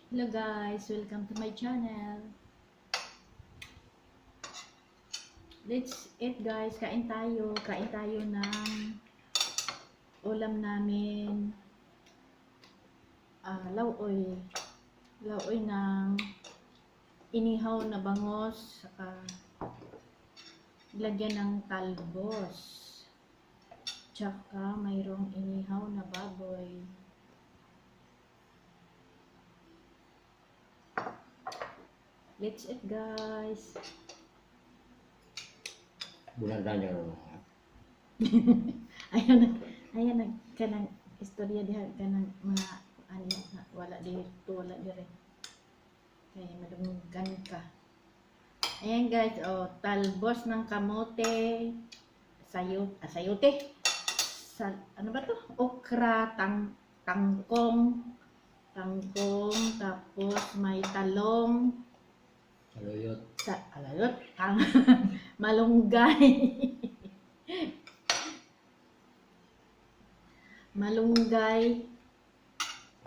Hello guys, welcome to my channel. Let's eat guys, kain tayo ng ulam namin. Lauoy. Lauoy ng inihaw na bangos, saka lagyan ng talbos. Tsaka mayroong inihaw na baboy. Let's eat guys. Bulan tanya ron. Ayan kanang istorya diha kanang mga ano na wala dire. Kaya madunggan ka. Ayan guys, talbos ng kamote, sayote. Ano ba to? Okra, tangkong, tapos may talong, Saluyot. alayot, malunggay. Malunggay.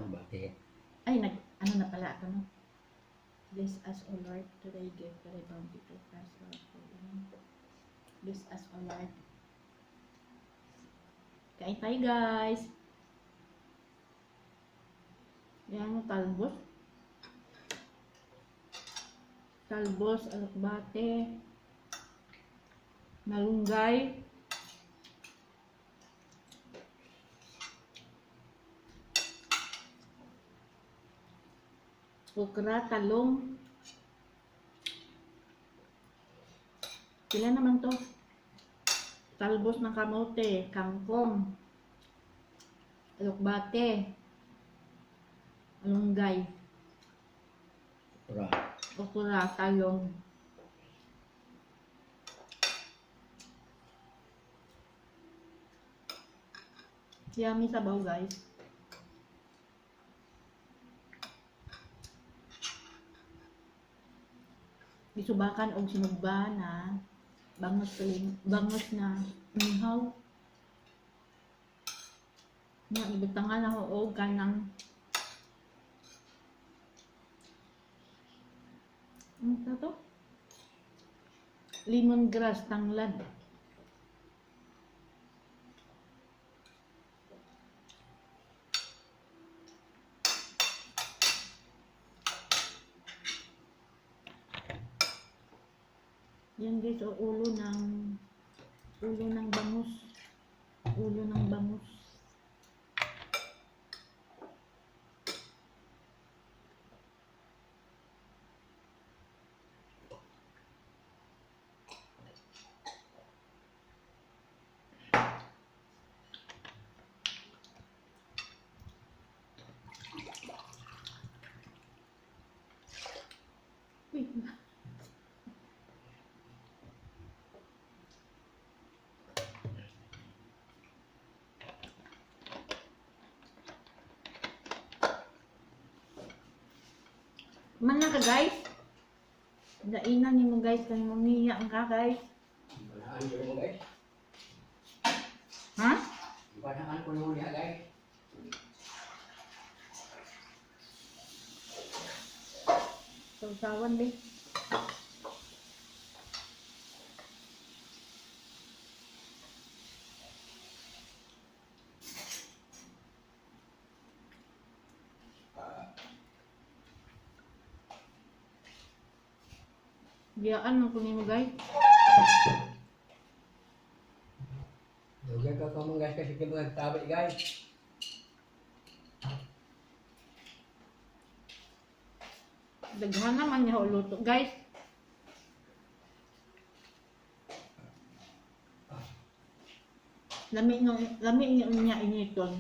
Bate. Ay, ano na pala ako, no? Bless us, O Lord, today give the bounty to us, Lord. Bless us, O Lord. Kain tayo, guys. Yan yung talbos. Talbos, alokbate, malunggay, okra, talong. Sila naman to. Talbos ng kamote, kangkong, alokbate, malunggay, Ura. okra, talong. Yummy sabaw, guys. Gisubakan og sinugba na bangos na inihaw. Nga ibutangan ako og kanang ano to? Lemongrass tanglad. Yan guys, ulo ng bangus. Ulo ng bangus. Wait. Mana ka guys? Dainan ni mo guys, kay mo niya ang ka guys. Banaan ko mo guys. Ha? Banaan ko mo niya guys. Sausawan deh. Biyaan mo kunin mo guys. Dugay ka mo guys kasi kita magtabi guys. Daghan naman niya luto guys. Lami niya initon.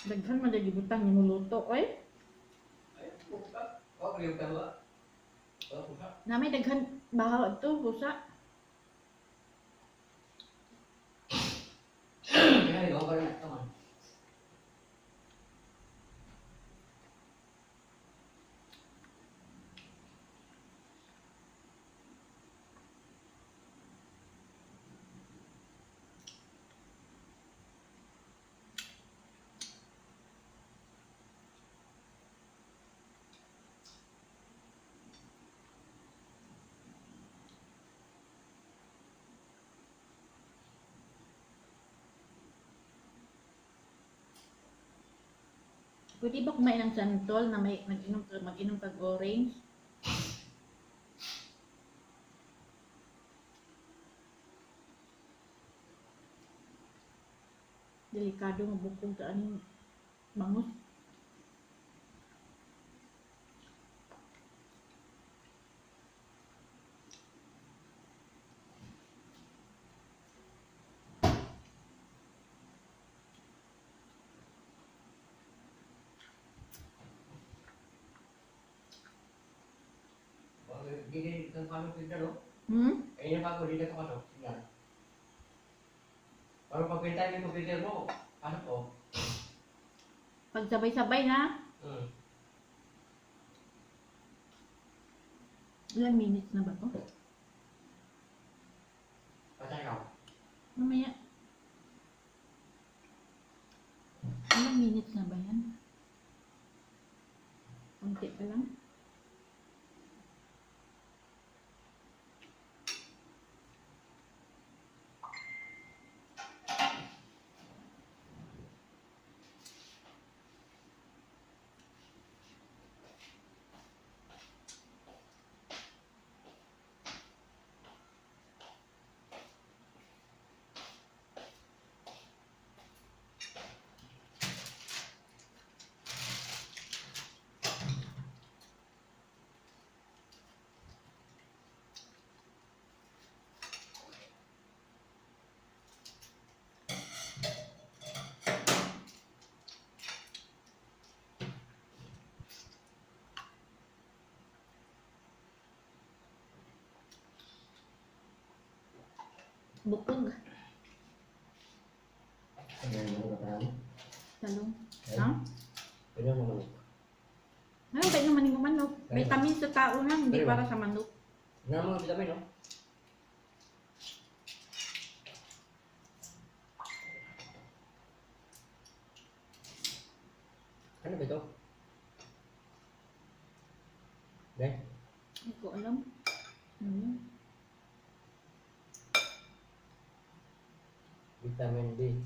Daghan man dagi butang ni luto oy. Oh, yung tawa. Namay daghan bahaw to busa. Kaya yung barang teman. Pwede ba kumain ng santol na may mag-inom kag orange? Delikado nga bukog sa aning bangus. Gini kan pasok kita no. Hmm? Ini bago dito ka pasok. Yan. Pero pag pintay mo computer mo, pasok ko. Pag sabay-sabay na, ilang minutes na ba to? Patay ka. Mamaya. Ilang minutes na ba yan? Kunti pa lang. Bukog. Ayan mo na parang. Talong. Okay. Ha? Pwede mo manok. Ano ba naman yung manok? Vitamin sa tao lang, hindi Pero, para sa manok. Nga mga vitamin no? Ano ba ito? Okay. Hindi ko alam. Ano yun? Vitamin D.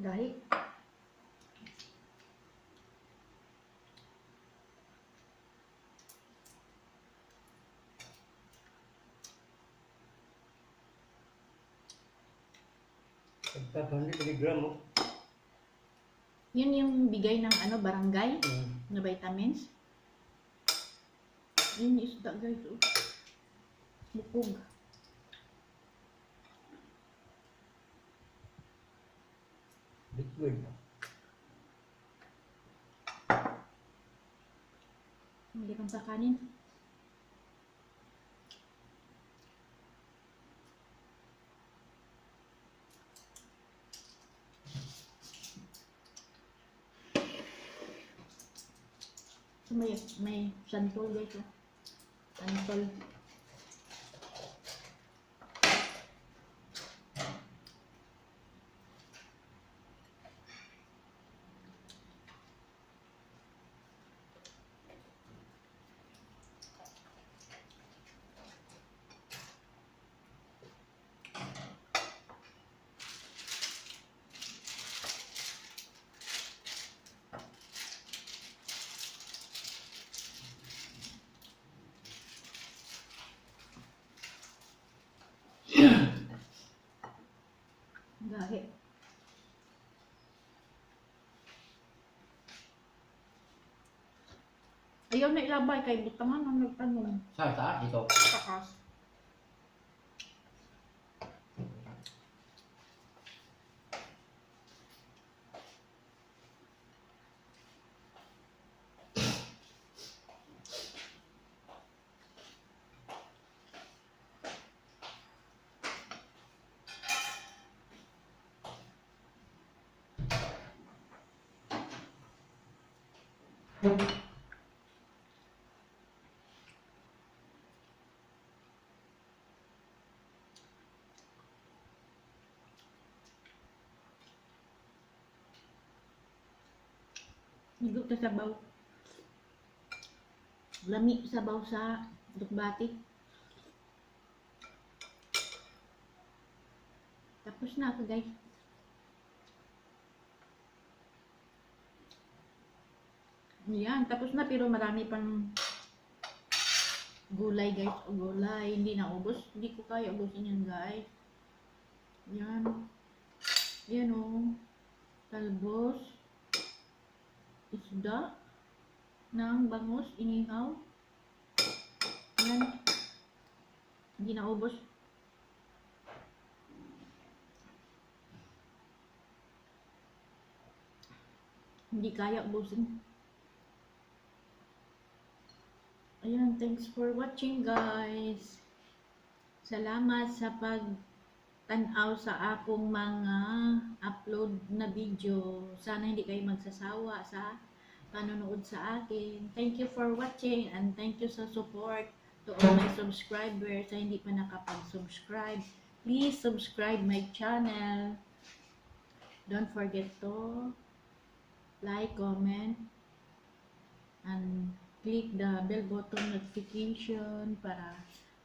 Gahi. Pagka 100 miligram mo. Yun yung bigay ng ano, barangay na vitamins. Yun yung isda guys. Oh. Bukog. Liquid. Hindi kang kakanin. So may santol guys. Oh. Santol. Gahi. Ayaw na ilabay kay butangan ang nagtanong. Saan? Dito. Takas. Higop sa sabaw. Lami sabaw sa dukbati. Tapos na ako guys. Yan, tapos na pero marami pang gulay guys. O gulay, hindi na ubos. Hindi ko kaya ubusin yan guys. Yan. Yan o. Talbos. Isda. Ng bangus, inihaw. Yan. Hindi na ubos. Hindi kaya ubusin. Ayan, thanks for watching guys. Salamat sa pag-tanaw sa akong mga upload na video. Sana hindi kayo magsasawa sa panonood sa akin. Thank you for watching and thank you sa support to all my subscribers sa hindi pa nakapag-subscribe. Please subscribe my channel. Don't forget to like, comment, and click the bell button notification para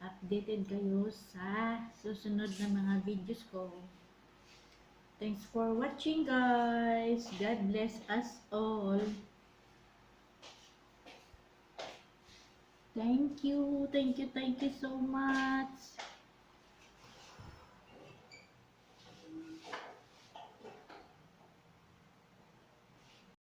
updated kayo sa susunod na mga videos ko. Thanks for watching guys. God bless us all. Thank you so much.